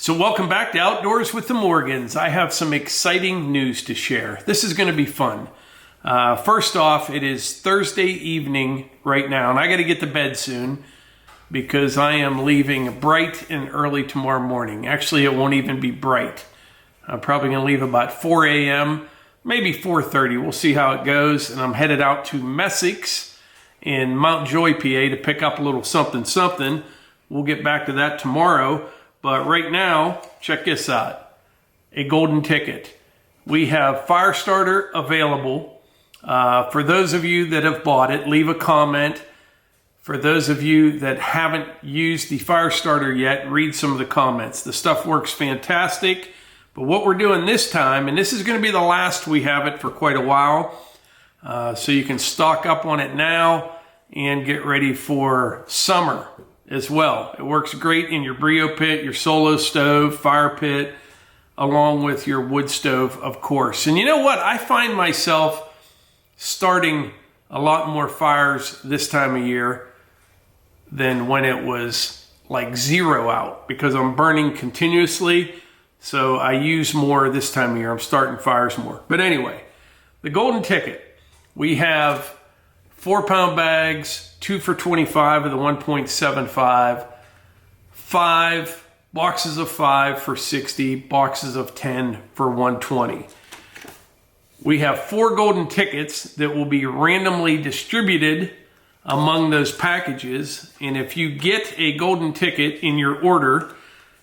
So welcome back to Outdoors with the Morgans. I have some exciting news to share. This is going to be fun. First off, it is Thursday evening right now, and I got to get to bed soon because I am leaving bright and early tomorrow morning. Actually, it won't even be bright. I'm probably going to leave about 4 a.m., maybe 4:30. We'll see how it goes. And I'm headed out to Messick's in Mount Joy, PA to pick up a little something. We'll get back to that tomorrow. But right now, check this out. A golden ticket. We have Firestarter available. For those of you that have bought it, leave a comment. For those of you that haven't used the Firestarter yet, read some of the comments. The stuff works fantastic. But what we're doing this time, and this is going to be the last we have it for quite a while, so you can stock up on it now and get ready for summer as well. It works great in your Brio pit, your solo stove, fire pit, along with your wood stove, of course. And you know what? I find myself starting a lot more fires this time of year than when it was like zero out, because I'm burning continuously. So I use more this time of year. I'm starting fires more. But anyway, the golden ticket. We have 4-pound bags, 2 for $25 of the 1.75, 5 boxes of 5 for $60, boxes of 10 for $120. We have 4 golden tickets that will be randomly distributed among those packages. And if you get a golden ticket in your order,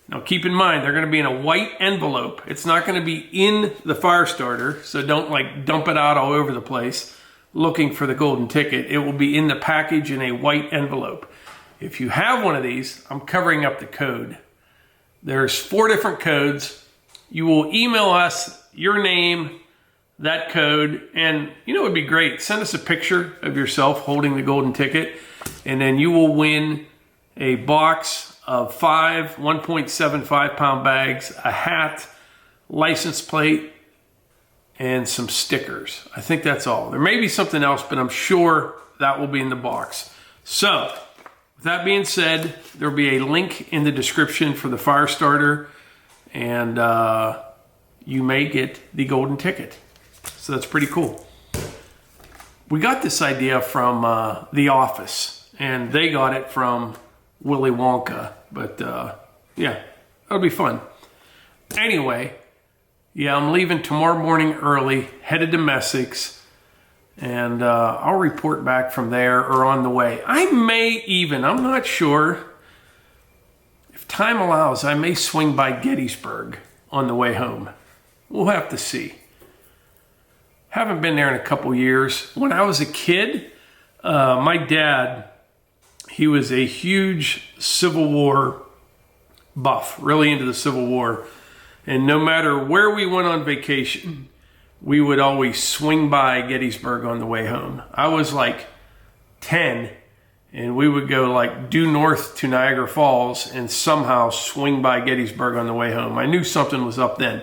now keep in mind, they're going to be in a white envelope. It's not going to be in the Firestarter, so don't like dump it out all over the place looking for the golden ticket. It will be in the package in a white envelope. If you have one of these, I'm covering up the code. There's 4 different codes. You will email us your name, that code, and you know it would be great. Send us a picture of yourself holding the golden ticket, and then you will win a box of 5 1.75 pound bags, a hat, license plate, and some stickers. I think that's all. There may be something else, but I'm sure that will be in the box. So, with that being said, there will be a link in the description for the Firestarter, and you may get the golden ticket. So that's pretty cool. We got this idea from The Office, and they got it from Willy Wonka, but yeah, that'll be fun. Anyway, yeah, I'm leaving tomorrow morning early, headed to Messick's, and I'll report back from there or on the way. I may even, I'm not sure, if time allows, I may swing by Gettysburg on the way home. We'll have to see. Haven't been there in a couple years. When I was a kid, my dad, he was a huge Civil War buff, really into the Civil War. And no matter where we went on vacation, we would always swing by Gettysburg on the way home. I was like 10, and we would go like due north to Niagara Falls and somehow swing by Gettysburg on the way home. I knew something was up then,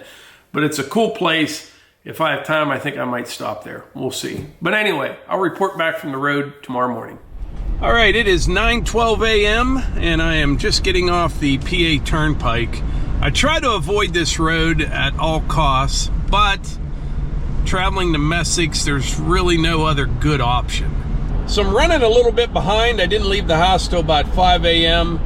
but it's a cool place. If I have time, I think I might stop there. We'll see. But anyway, I'll report back from the road tomorrow morning. All right, it is 9:12 a.m. and I am just getting off the PA Turnpike. I try to avoid this road at all costs, but traveling to Messick's, there's really no other good option. So I'm running a little bit behind. I didn't leave the house till about 5 a.m.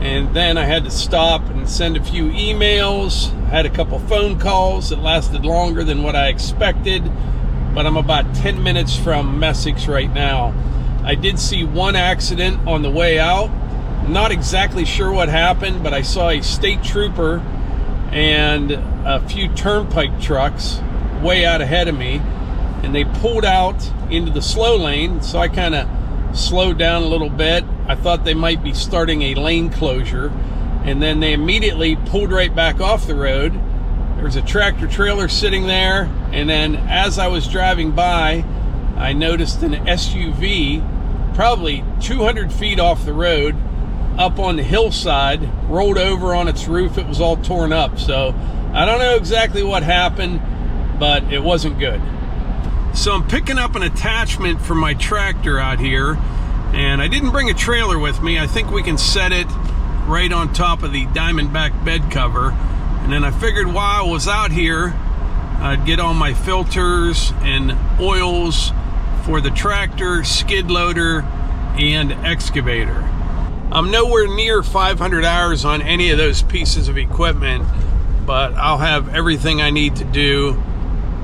and then I had to stop and send a few emails. I had a couple phone calls that lasted longer than what I expected, but I'm about 10 minutes from Messick's right now. I did see one accident on the way out. Not exactly sure what happened, but I saw a state trooper and a few turnpike trucks way out ahead of me, and they pulled out into the slow lane, so I kind of slowed down a little bit. I thought they might be starting a lane closure, and then they immediately pulled right back off the road. There was a tractor trailer sitting there, and then as I was driving by, I noticed an SUV probably 200 feet off the road up on the hillside, rolled over on its roof. It was all torn up. So I don't know exactly what happened, but it wasn't good. So I'm picking up an attachment for my tractor out here, and I didn't bring a trailer with me. I think we can set it right on top of the Diamondback bed cover. And then I figured while I was out here, I'd get all my filters and oils for the tractor, skid loader, and excavator. I'm nowhere near 500 hours on any of those pieces of equipment, but I'll have everything I need to do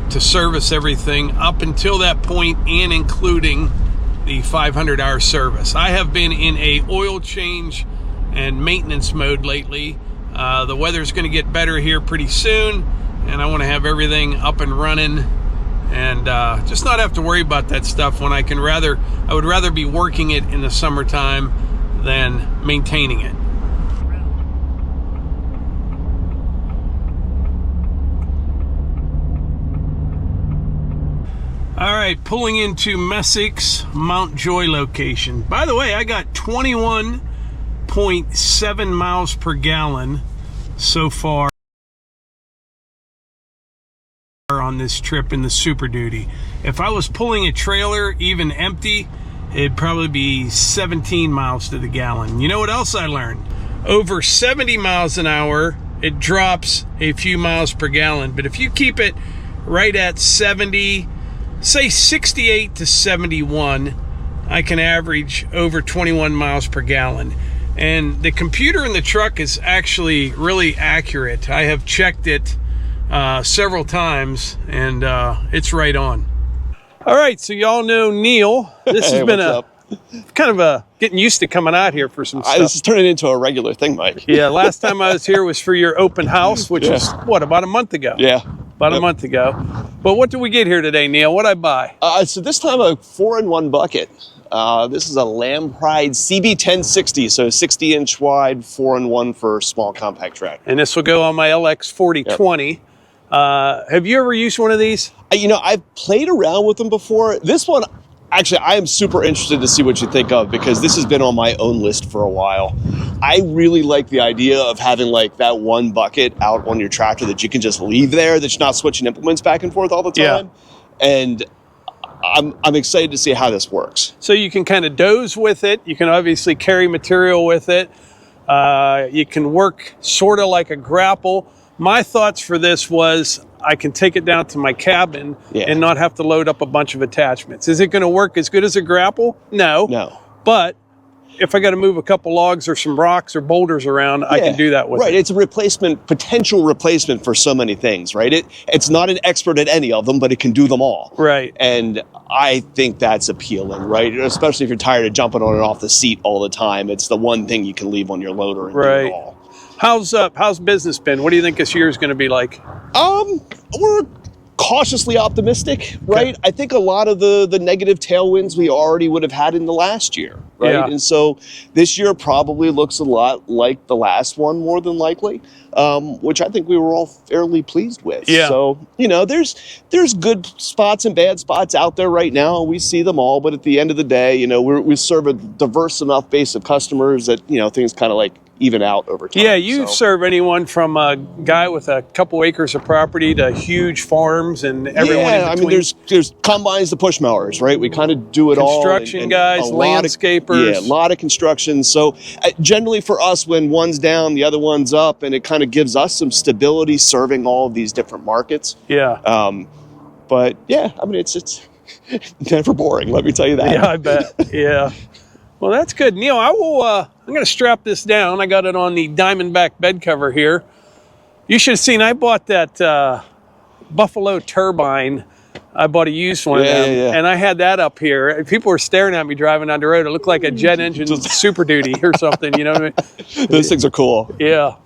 to service everything up until that point, and including the 500-hour service. I have been in a oil change and maintenance mode lately. The weather's going to get better here pretty soon, and I want to have everything up and running and just not have to worry about that stuff when I would rather be working it in the summertime than maintaining it. All right, pulling into Messick's Mount Joy location. By the way, I got 21.7 miles per gallon so far on this trip in the Super Duty. If I was pulling a trailer, even empty, it'd probably be 17 miles to the gallon. You know what else I learned? Over 70 miles an hour, it drops a few miles per gallon. But if you keep it right at 70, say 68 to 71, I can average over 21 miles per gallon. And the computer in the truck is actually really accurate. I have checked it several times, and it's right on. All right, so y'all know Neil. This has been kind of getting used to coming out here for some stuff. This is turning into a regular thing, Mike. Yeah, last time I was here was for your open house, which was, what, about a month ago? Yeah. About a month ago. But what did we get here today, Neil? What'd I buy? So this time a 4-in-1 bucket. This is a Lamb Pride CB1060, so 60-inch wide, 4-in-1 for small compact tractor. And this will go on my LX 4020. Yep. Have you ever used one of these? You know, I've played around with them before. This one, actually, I am super interested to see what you think of, because this has been on my own list for a while. I really like the idea of having like that one bucket out on your tractor that you can just leave there, that you're not switching implements back and forth all the time. Yeah. And I'm excited to see how this works. So you can kind of doze with it. You can obviously carry material with it. You can work sort of like a grapple. My thoughts for this was I can take it down to my cabin and not have to load up a bunch of attachments. Is it going to work as good as a grapple? No. No. But if I got to move a couple logs or some rocks or boulders around, I can do that with it. Right. It's a replacement, potential replacement for so many things, right? It's not an expert at any of them, but it can do them all. Right. And I think that's appealing, right? Especially if you're tired of jumping on and off the seat all the time. It's the one thing you can leave on your loader and do it all. How's business been? What do you think this year is going to be like? We're cautiously optimistic, right? I think a lot of the negative tailwinds we already would have had in the last year, right? Yeah. And so this year probably looks a lot like the last one, more than likely, which I think we were all fairly pleased with. Yeah. So, you know, there's good spots and bad spots out there right now. We see them all, but at the end of the day, you know, we serve a diverse enough base of customers that, you know, things kind of like even out over time. Yeah, you serve anyone from a guy with a couple acres of property to huge farms and everyone in between. I mean, there's combines to push mowers, right? We kind of do it all. Construction guys, landscapers. A lot of construction. So generally for us, when one's down, the other one's up, and it kind of gives us some stability serving all of these different markets. Yeah. But yeah, I mean, it's never boring, let me tell you that. Yeah, I bet. Yeah. Well, that's good. Neil, I'm going to strap this down. I got it on the Diamondback bed cover here. You should have seen, I bought that Buffalo turbine. I bought a used one of them, and I had that up here. And people were staring at me driving down the road. It looked like a jet engine Super Duty or something, you know what I mean? Those things are cool. Yeah.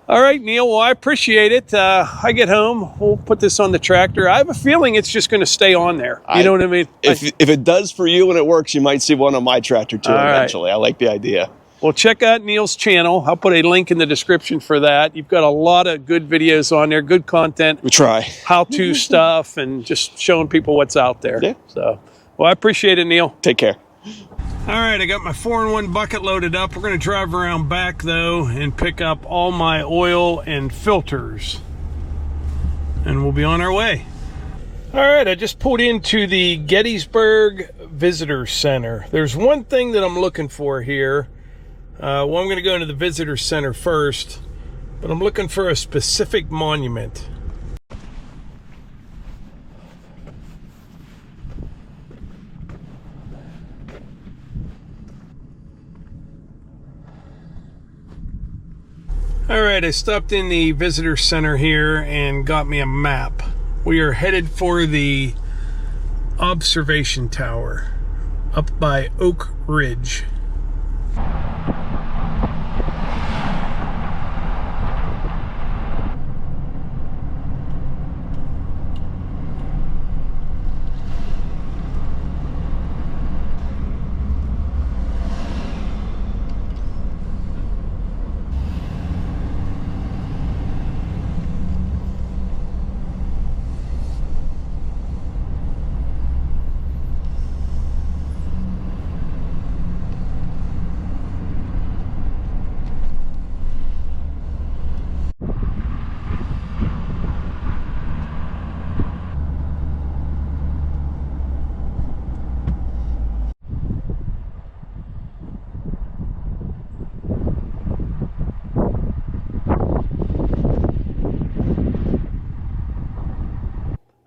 All right, Neil. Well, I appreciate it. I get home, we'll put this on the tractor. I have a feeling it's just going to stay on there. You know what I mean? If it does for you and it works, you might see one on my tractor too eventually. Right. I like the idea. Well, check out Neil's channel. I'll put a link in the description for that. You've got a lot of good videos on there, good content. We try. How-to stuff and just showing people what's out there. Yeah. So, well, I appreciate it, Neil. Take care. All right, I got my 4-in-1 bucket loaded up. We're going to drive around back, though, and pick up all my oil and filters. And we'll be on our way. All right, I just pulled into the Gettysburg Visitor Center. There's one thing that I'm looking for here, Well, I'm going to go into the visitor center first, but I'm looking for a specific monument. Alright, I stopped in the visitor center here and got me a map. We are headed for the observation tower up by Oak Ridge.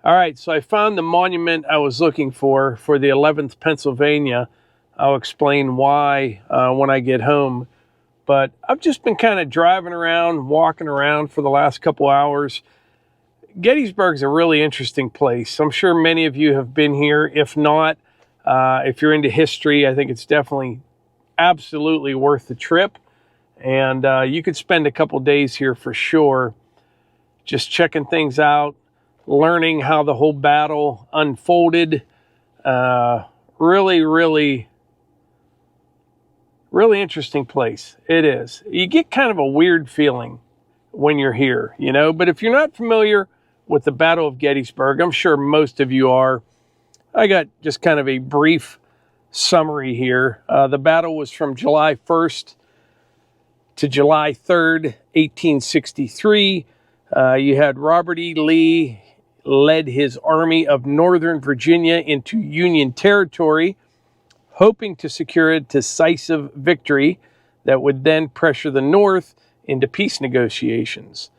All right, so I found the monument I was looking for the 11th Pennsylvania. I'll explain why when I get home. But I've just been kind of driving around, walking around for the last couple hours. Gettysburg's a really interesting place. I'm sure many of you have been here. If not, if you're into history, I think it's definitely absolutely worth the trip. And you could spend a couple days here for sure, just checking things out, learning how the whole battle unfolded. Really interesting place. It is. You get kind of a weird feeling when you're here, you know, but if you're not familiar with the Battle of Gettysburg, I'm sure most of you are. I got just kind of a brief summary here. The battle was from July 1st to July 3rd, 1863. You had Robert E. Lee led his Army of Northern Virginia into Union territory, hoping to secure a decisive victory that would then pressure the North into peace negotiations.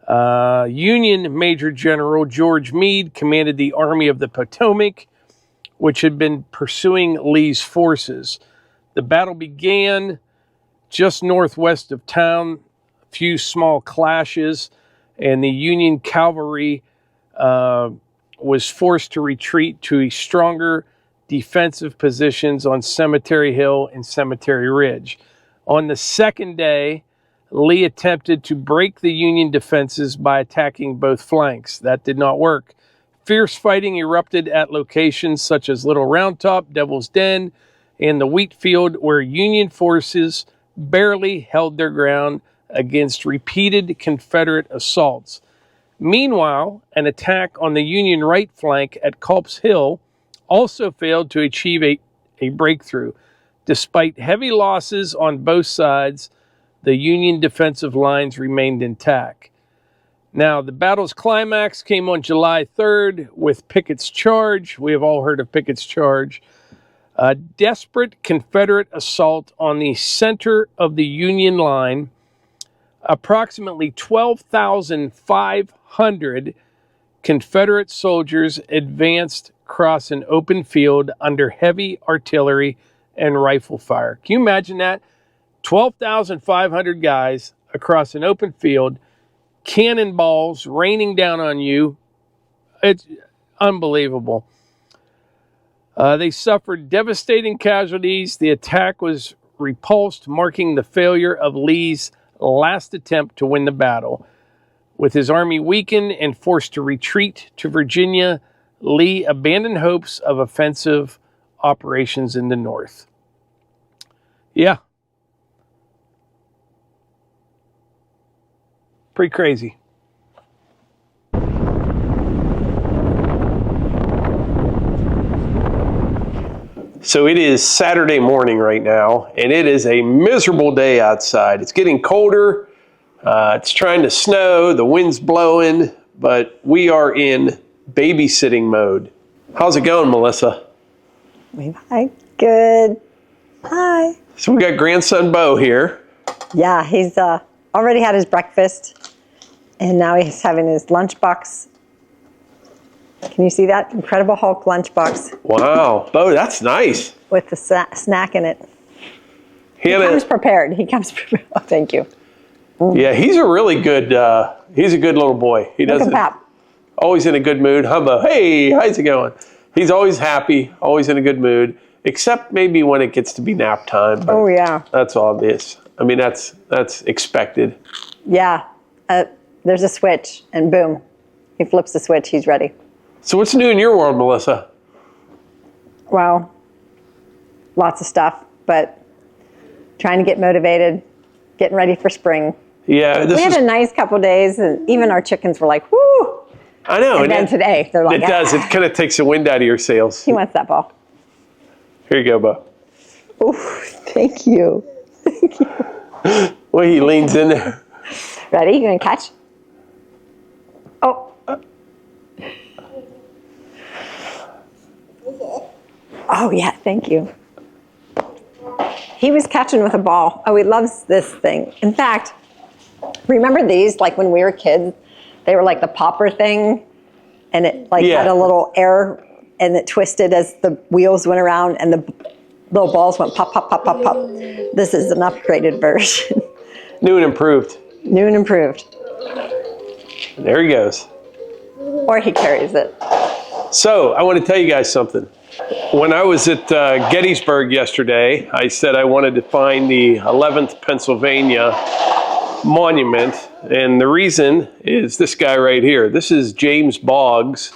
Union Major General George Meade commanded the Army of the Potomac, which had been pursuing Lee's forces. The battle began just northwest of town, a few small clashes, and the Union cavalry was forced to retreat to stronger defensive positions on Cemetery Hill and Cemetery Ridge. On the second day, Lee attempted to break the Union defenses by attacking both flanks. That did not work. Fierce fighting erupted at locations such as Little Round Top, Devil's Den, and the Wheat Field, where Union forces barely held their ground against repeated Confederate assaults. Meanwhile, an attack on the Union right flank at Culp's Hill also failed to achieve a breakthrough. Despite heavy losses on both sides, the Union defensive lines remained intact. Now, the battle's climax came on July 3rd with Pickett's Charge. We have all heard of Pickett's Charge. A desperate Confederate assault on the center of the Union line. Approximately 12,500 Confederate soldiers advanced across an open field under heavy artillery and rifle fire. Can you imagine that? 12,500 guys across an open field, cannonballs raining down on you. It's unbelievable. They suffered devastating casualties. The attack was repulsed, marking the failure of Lee's last attempt to win the battle. With his army weakened and forced to retreat to Virginia, Lee abandoned hopes of offensive operations in the North. Yeah. Pretty crazy. So it is Saturday morning right now, and it is a miserable day outside. It's getting colder. It's trying to snow. The wind's blowing, but we are in babysitting mode. How's it going, Melissa? Hi. Good. Hi. So we got grandson Bo here. Yeah, he's already had his breakfast, and now he's having his lunchbox. Can you see that? Incredible Hulk lunchbox. Wow, Bo, that's nice. With the snack in it. He comes prepared. He comes prepared. Oh, thank you. Yeah, he's a really good, he's a good little boy. He doesn't, always in a good mood. Huh, Bo? Hey, how's it going? He's always happy, always in a good mood, except maybe when it gets to be nap time. Oh, yeah. That's obvious. I mean, that's expected. Yeah. There's a switch, and boom. He flips the switch. He's ready. So what's new in your world, Melissa? Well, lots of stuff, but trying to get motivated, getting ready for spring. Yeah. We had a nice couple days, and even our chickens were like, whoo. I know. And then today, they're like, it does. It kind of takes the wind out of your sails. He wants that ball. Here you go, Bo. Oh, thank you. Thank you. Well, he leans in there. Ready? You gonna catch? Oh. Oh, yeah, thank you. He was catching with a ball. Oh, he loves this thing. In fact, remember these, like when we were kids? They were like the popper thing, and it had a little air, and it twisted as the wheels went around, and the little balls went pop, pop, pop, pop, pop. This is an upgraded version. New and improved. New and improved. There he goes. Or he carries it. So, I want to tell you guys something. When I was at Gettysburg yesterday, I said I wanted to find the 11th Pennsylvania monument, and the reason is this guy right here. This is James Boggs.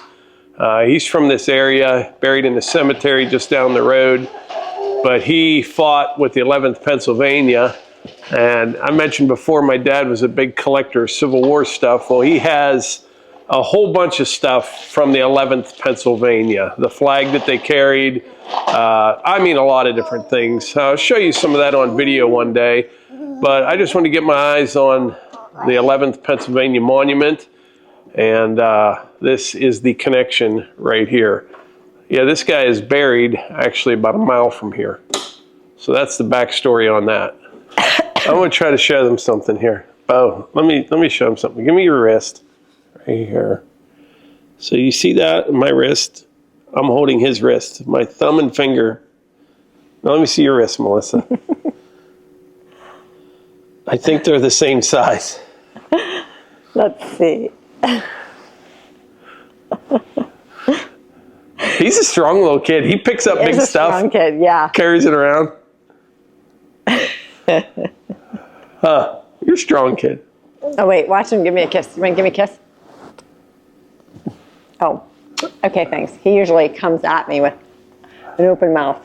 He's from this area, buried in the cemetery just down the road, but he fought with the 11th Pennsylvania, and I mentioned before my dad was a big collector of Civil War stuff. Well, he has a whole bunch of stuff from the 11th Pennsylvania, the flag that they carried. I mean, a lot of different things. I'll show you some of that on video one day, but I just want to get my eyes on the 11th Pennsylvania monument, and this is the connection right here. Yeah, this guy is buried actually about a mile from here. So that's the backstory on that. I'm going to try to show them something here. Oh, let me show them something. Give me your wrist. Right here. So you see that? My wrist? I'm holding his wrist. My thumb and finger. Now let me see your wrist, Melissa. I think they're the same size. Let's see. He's a strong little kid. He picks up big stuff. He's a strong kid, yeah. Carries it around. Huh. You're a strong kid. Oh, wait. Watch him give me a kiss. You want to give me a kiss? Oh, okay, thanks. He usually comes at me with an open mouth.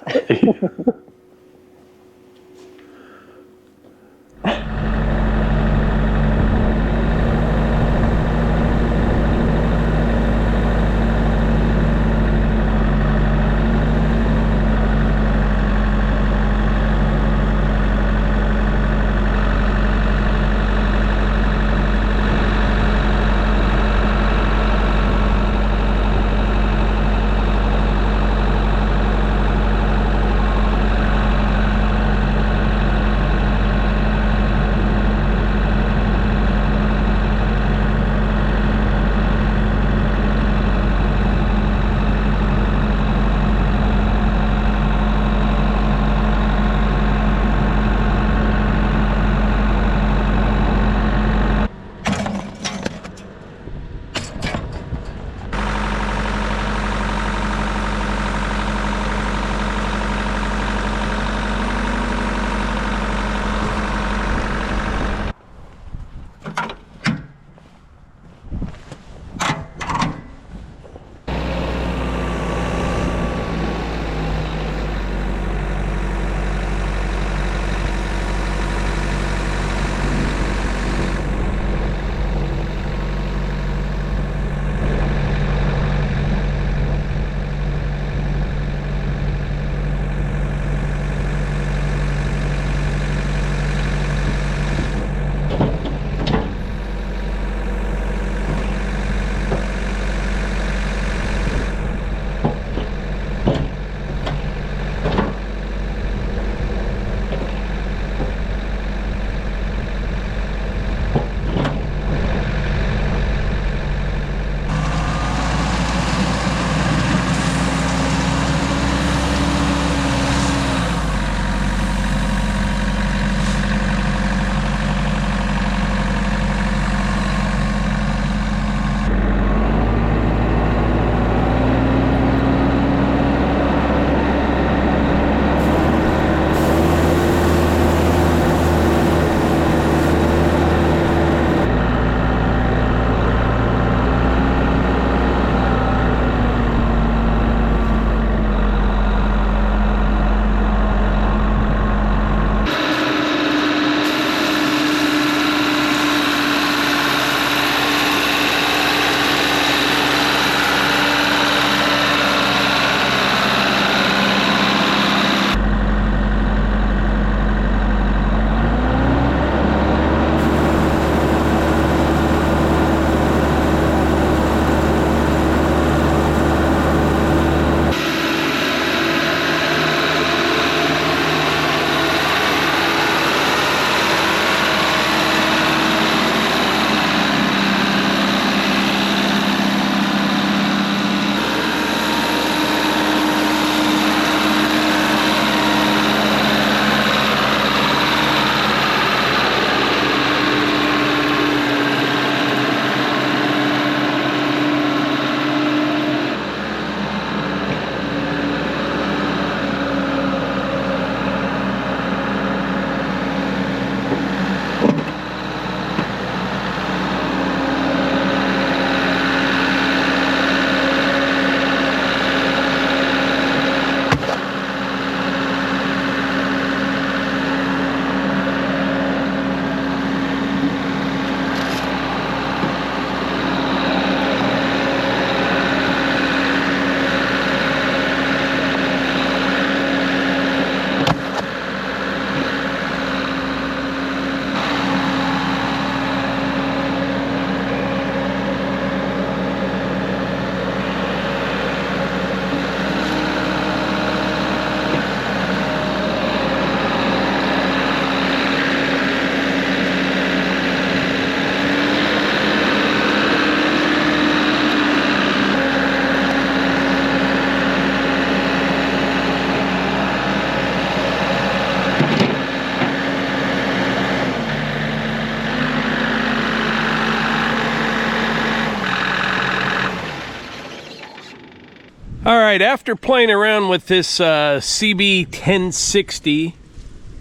All right, after playing around with this CB 1060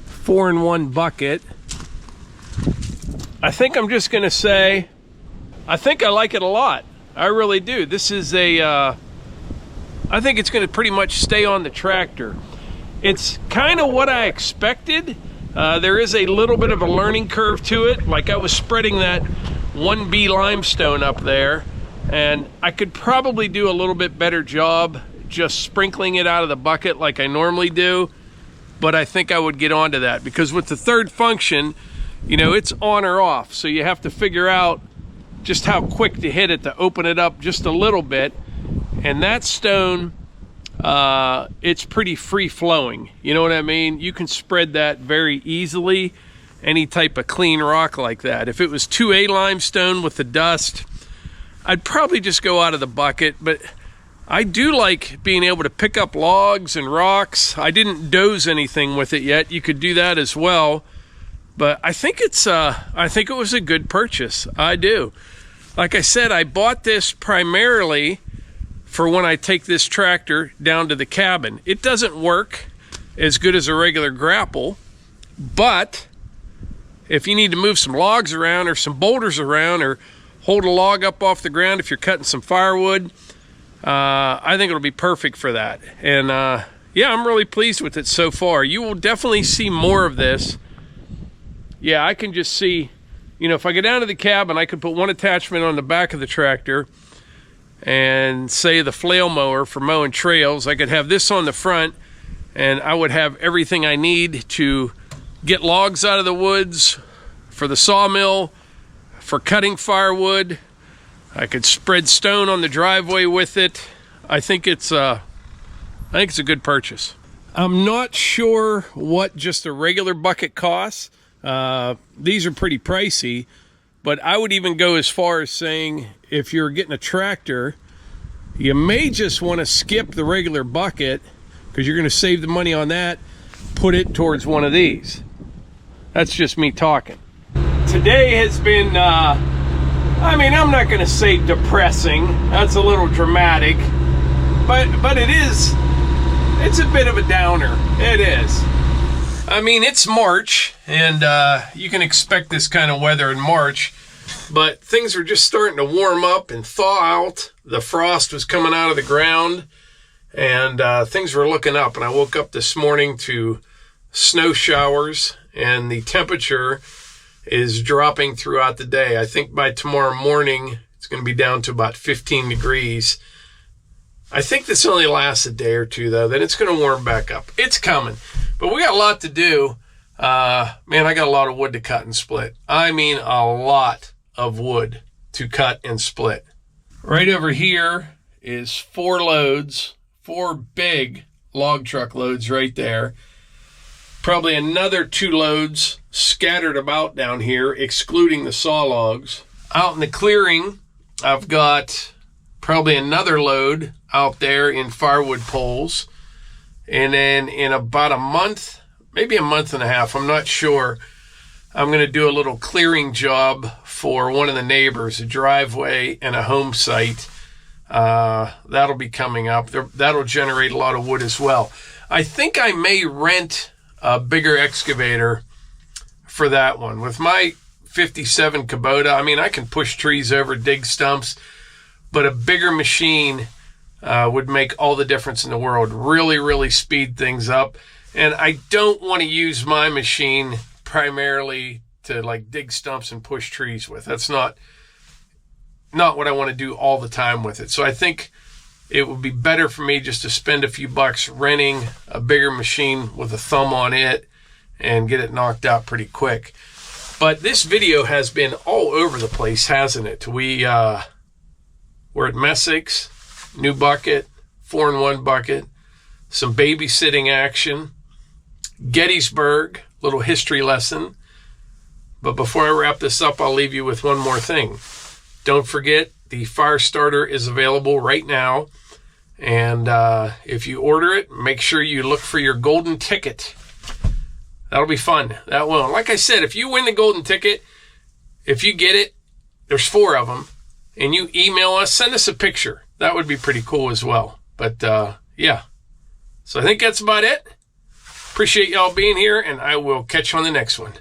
4-in-1 bucket, I think I'm just going to say, I think I like it a lot. I really do. This is I think it's going to pretty much stay on the tractor. It's kind of what I expected. There is a little bit of a learning curve to it. Like I was spreading that 1B limestone up there, and I could probably do a little bit better job just sprinkling it out of the bucket like I normally do, but I think I would get onto that because with the third function, you know, it's on or off, so you have to figure out just how quick to hit it to open it up just a little bit. And that stone, it's pretty free flowing, you know what I mean? You can spread that very easily, any type of clean rock like that. If it was 2A limestone with the dust, I'd probably just go out of the bucket, but I do like being able to pick up logs and rocks. I didn't doze anything with it yet. You could do that as well, but I think it was a good purchase. I do. Like I said, I bought this primarily for when I take this tractor down to the cabin. It doesn't work as good as a regular grapple, but if you need to move some logs around or some boulders around or hold a log up off the ground if you're cutting some firewood, I think it'll be perfect for that. And yeah, I'm really pleased with it so far. You will definitely see more of this. Yeah, I can just see, you know, if I go down to the cabin, I could put one attachment on the back of the tractor and say the flail mower for mowing trails. I could have this on the front, and I would have everything I need to get logs out of the woods for the sawmill, for cutting firewood. I could spread stone on the driveway with it. I think it's a good purchase. I'm not sure what just a regular bucket costs. These are pretty pricey, but I would even go as far as saying if you're getting a tractor, you may just want to skip the regular bucket because you're going to save the money on that, put it towards one of these. That's just me talking. Today has been, I mean, I'm not going to say depressing. That's a little dramatic, but it's a bit of a downer. It is. I mean, it's March, and you can expect this kind of weather in March, but things are just starting to warm up and thaw out. The frost was coming out of the ground, and things were looking up. And I woke up this morning to snow showers, and the temperature is dropping throughout the day. I think by tomorrow morning, it's going to be down to about 15 degrees. I think this only lasts a day or two, though. Then it's going to warm back up. It's coming. But we got a lot to do. Man, I got a lot of wood to cut and split. I mean, a lot of wood to cut and split. Right over here is 4 loads, 4 big log truck loads right there. Probably another 2 loads scattered about down here, excluding the saw logs. Out in the clearing, I've got probably another load out there in firewood poles. And then in about a month, maybe a month and a half, I'm not sure, I'm going to do a little clearing job for one of the neighbors, a driveway and a home site. That'll be coming up. That'll generate a lot of wood as well. I think I may rent a bigger excavator for that one. With my 57 Kubota, I mean, I can push trees over, dig stumps, but a bigger machine would make all the difference in the world. Really, really speed things up. And I don't want to use my machine primarily to like dig stumps and push trees with. That's not what I want to do all the time with it. So I think it would be better for me just to spend a few bucks renting a bigger machine with a thumb on it and get it knocked out pretty quick. But this video has been all over the place, hasn't it? We're at Messick's, new bucket, 4-in-1 bucket, some babysitting action, Gettysburg, little history lesson. But before I wrap this up, I'll leave you with one more thing. Don't forget, the fire starter is available right now. And if you order it, make sure you look for your golden ticket. That'll be fun. That will. Like I said, if you win the golden ticket, if you get it, there's 4 of them, and you email us, send us a picture. That would be pretty cool as well. But yeah, so I think that's about it. Appreciate y'all being here, and I will catch you on the next one.